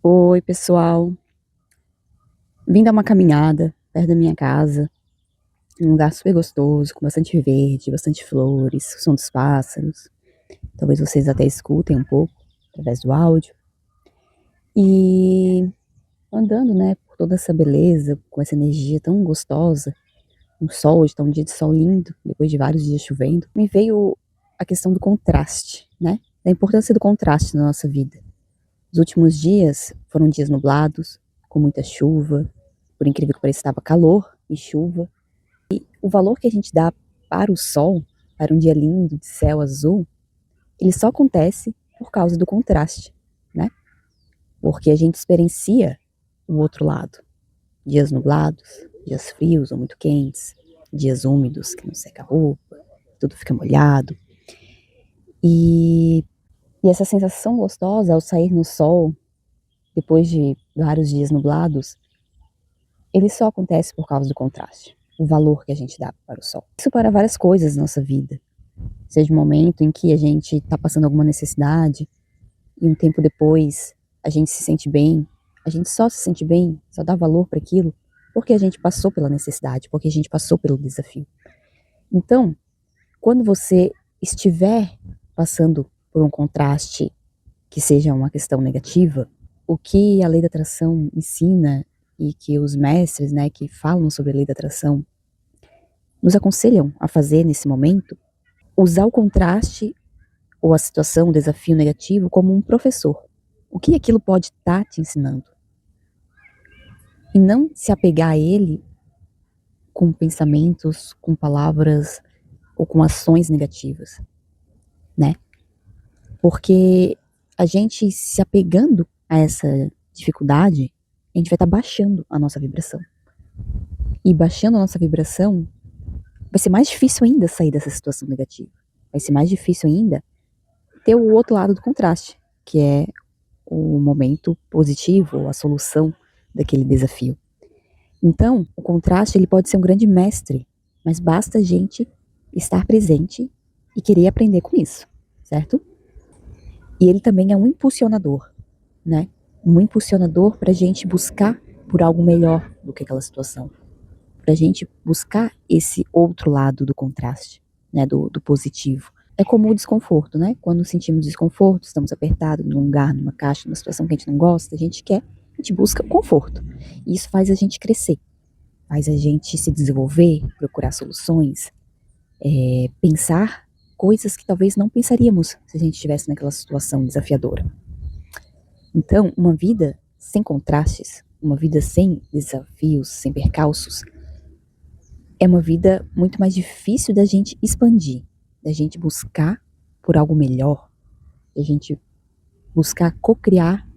Oi, pessoal. Vim dar uma caminhada perto da minha casa, um lugar super gostoso, com bastante verde, bastante flores, o som dos pássaros. Talvez vocês até escutem um pouco através do áudio. E andando, né, por toda essa beleza, com essa energia tão gostosa, um sol, hoje tá um dia de sol lindo, depois de vários dias chovendo, me veio a questão do contraste, né? Da importância do contraste na nossa vida. Os últimos dias foram dias nublados, com muita chuva, por incrível que pareça, estava calor e chuva. O valor que a gente dá para o sol, para um dia lindo de céu azul, ele só acontece por causa do contraste, né? Porque a gente experiencia o outro lado. Dias nublados, dias frios ou muito quentes, dias úmidos que não seca a roupa, tudo fica molhado. E essa sensação gostosa ao sair no sol, depois de vários dias nublados, ele só acontece por causa do contraste, o valor que a gente dá para o sol. Isso para várias coisas na nossa vida. Seja um momento em que a gente está passando alguma necessidade e um tempo depois a gente se sente bem, a gente só se sente bem, só dá valor para aquilo porque a gente passou pela necessidade, porque a gente passou pelo desafio. Então, quando você estiver passando por um contraste que seja uma questão negativa, o que a lei da atração ensina e que os mestres, né, que falam sobre a lei da atração nos aconselham a fazer nesse momento, usar o contraste ou a situação, o desafio negativo como um professor. O que aquilo pode estar te ensinando? E não se apegar a ele com pensamentos, com palavras ou com ações negativas, né? Porque a gente se apegando a essa dificuldade, a gente vai estar baixando a nossa vibração. E baixando a nossa vibração, vai ser mais difícil ainda sair dessa situação negativa. Vai ser mais difícil ainda ter o outro lado do contraste, que é o momento positivo, a solução daquele desafio. Então, o contraste ele pode ser um grande mestre, mas basta a gente estar presente e querer aprender com isso, certo? E ele também é um impulsionador, né? Um impulsionador para a gente buscar por algo melhor do que aquela situação, para a gente buscar esse outro lado do contraste, né? Do positivo. É como o desconforto, né? Quando sentimos desconforto, estamos apertados num lugar, numa caixa, numa situação que a gente não gosta, a gente busca conforto. E isso faz a gente crescer, faz a gente se desenvolver, procurar soluções, pensar coisas que talvez não pensaríamos se a gente estivesse naquela situação desafiadora. Então, uma vida sem contrastes, uma vida sem desafios, sem percalços, é uma vida muito mais difícil da gente expandir, da gente buscar por algo melhor, da gente buscar co-criar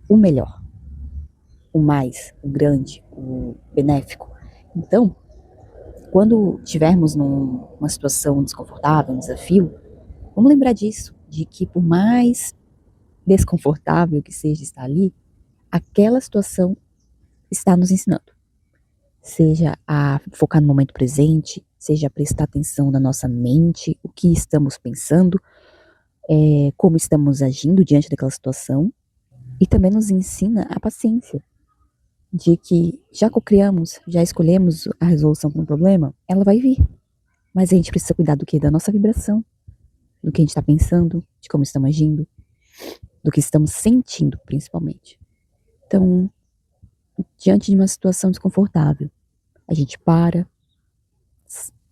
o melhor, o mais, o grande, o benéfico. Então, quando estivermos numa situação desconfortável, um desafio, vamos lembrar disso, de que por mais desconfortável que seja estar ali, aquela situação está nos ensinando. Seja a focar no momento presente, seja a prestar atenção na nossa mente, o que estamos pensando, como estamos agindo diante daquela situação, e também nos ensina a paciência, de que já cocriamos, já escolhemos a resolução para um problema, ela vai vir. Mas a gente precisa cuidar do quê? Da nossa vibração, do que a gente está pensando, de como estamos agindo, do que estamos sentindo, principalmente. Então, diante de uma situação desconfortável, a gente para,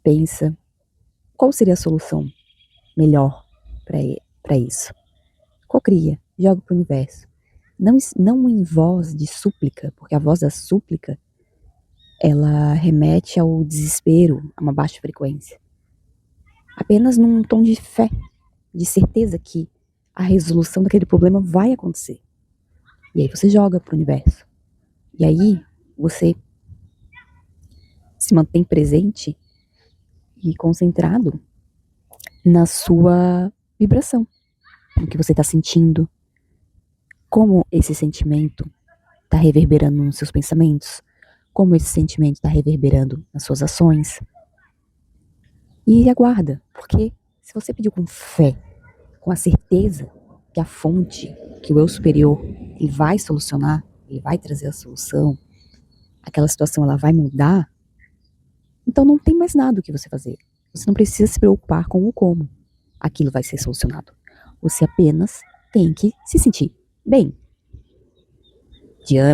pensa, qual seria a solução melhor para isso? Cocria, joga para o universo. Não em voz de súplica, porque a voz da súplica, ela remete ao desespero, a uma baixa frequência. Apenas num tom de fé, de certeza que a resolução daquele problema vai acontecer. E aí você joga para o universo. E aí você se mantém presente e concentrado na sua vibração, no que você está sentindo, como esse sentimento está reverberando nos seus pensamentos, como esse sentimento está reverberando nas suas ações. E aguarda, porque se você pediu com fé, com a certeza que a fonte, que o eu superior ele vai solucionar, ele vai trazer a solução, aquela situação ela vai mudar, então não tem mais nada o que você fazer. Você não precisa se preocupar com o como aquilo vai ser solucionado. Você apenas tem que se sentir bem.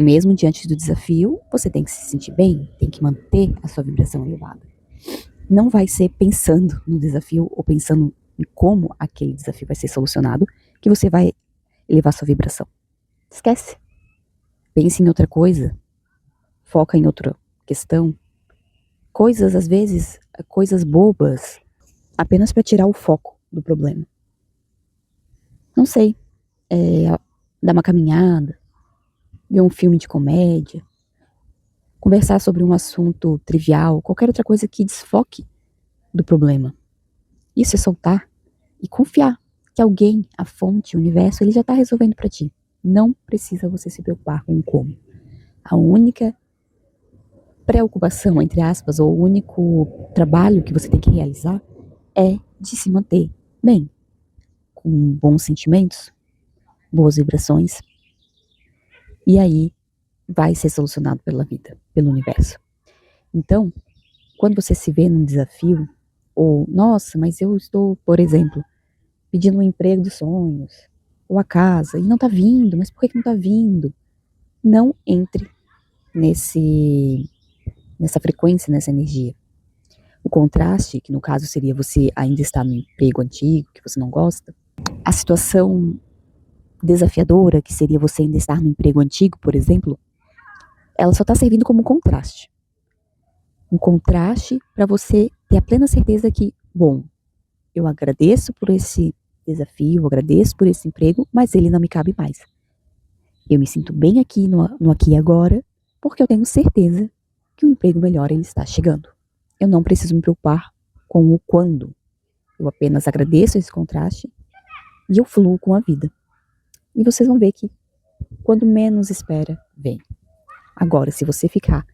Mesmo diante do desafio, você tem que se sentir bem, tem que manter a sua vibração elevada. Não vai ser pensando no desafio ou pensando em como aquele desafio vai ser solucionado que você vai elevar sua vibração. Esquece. Pense em outra coisa. Foca em outra questão. Coisas, às vezes, coisas bobas, apenas para tirar o foco do problema. Não sei, dar uma caminhada, ver um filme de comédia, conversar sobre um assunto trivial, qualquer outra coisa que desfoque do problema. Isso é soltar e confiar que alguém, a fonte, o universo, ele já está resolvendo para ti. Não precisa você se preocupar com o como. A única preocupação, entre aspas, ou o único trabalho que você tem que realizar é de se manter bem, com bons sentimentos, boas vibrações, e aí vai ser solucionado pela vida, pelo universo. Então, quando você se vê num desafio, ou, nossa, mas eu estou, por exemplo, pedindo um emprego dos sonhos, ou a casa, e não tá vindo, mas por que não tá vindo? Não entre nessa frequência, nessa energia. O contraste, que no caso seria você ainda estar no emprego antigo, que você não gosta, a situação desafiadora, que seria você ainda estar no emprego antigo, por exemplo, ela só está servindo como contraste. Um contraste para você ter a plena certeza que, bom, eu agradeço por esse desafio, eu agradeço por esse emprego, mas ele não me cabe mais. Eu me sinto bem aqui no aqui e agora, porque eu tenho certeza que o emprego melhor ele está chegando. Eu não preciso me preocupar com o quando. Eu apenas agradeço esse contraste e eu fluo com a vida. E vocês vão ver que quando menos espera, vem. Agora, se você ficar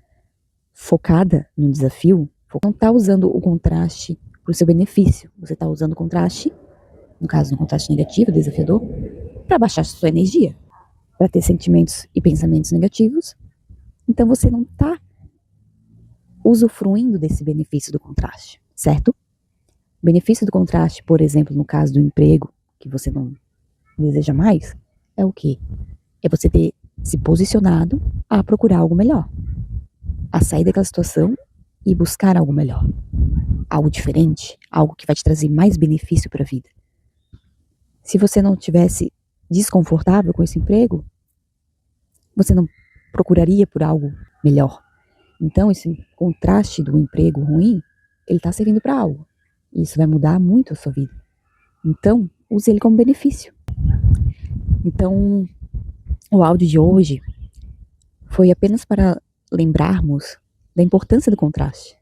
focada no desafio, não está usando o contraste para o seu benefício. Você está usando o contraste, no caso, um contraste negativo, desafiador, para baixar a sua energia, para ter sentimentos e pensamentos negativos. Então você não está usufruindo desse benefício do contraste, certo? O benefício do contraste, por exemplo, no caso do emprego, que você não deseja mais, é o quê? É você ter se posicionado a procurar algo melhor, a sair daquela situação e buscar algo melhor, algo diferente, algo que vai te trazer mais benefício para a vida. Se você não tivesse desconfortável com esse emprego, você não procuraria por algo melhor. Então, esse contraste do emprego ruim, ele está servindo para algo. E isso vai mudar muito a sua vida. Então, use ele como benefício. Então, o áudio de hoje foi apenas para lembrarmos da importância do contraste,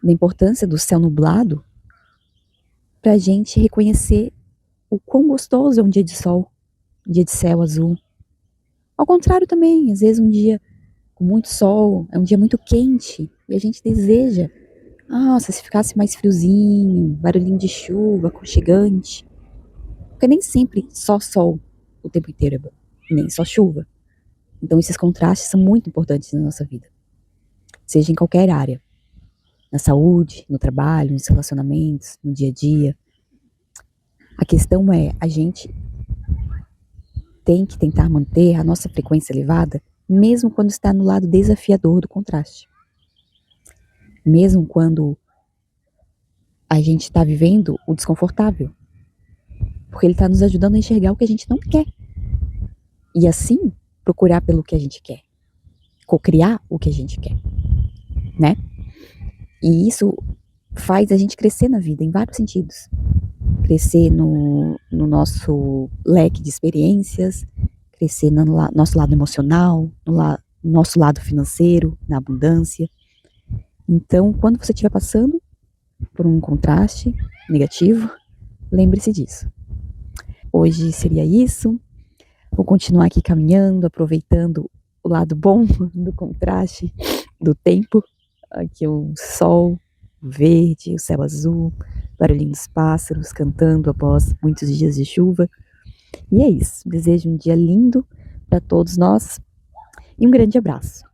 da importância do céu nublado, para a gente reconhecer o quão gostoso é um dia de sol, um dia de céu azul. Ao contrário também, às vezes um dia com muito sol, é um dia muito quente, e a gente deseja, nossa, se ficasse mais friozinho, barulhinho de chuva, aconchegante. Porque nem sempre só sol o tempo inteiro é bom, e nem só chuva. Então esses contrastes são muito importantes na nossa vida, seja em qualquer área, na saúde, no trabalho, nos relacionamentos, no dia a dia. A questão é, a gente tem que tentar manter a nossa frequência elevada, mesmo quando está no lado desafiador do contraste. Mesmo quando a gente está vivendo o desconfortável. Porque ele está nos ajudando a enxergar o que a gente não quer. E assim, procurar pelo que a gente quer. Cocriar o que a gente quer. Né? E isso faz a gente crescer na vida, em vários sentidos. Crescer no nosso leque de experiências, crescer no nosso lado emocional, no nosso lado financeiro, na abundância. Então, quando você estiver passando por um contraste negativo, lembre-se disso. Hoje seria isso. Vou continuar aqui caminhando, aproveitando o lado bom do contraste, do tempo. Aqui o sol, o verde, o céu azul, barulhinho dos pássaros cantando após muitos dias de chuva. E é isso. Desejo um dia lindo para todos nós e um grande abraço.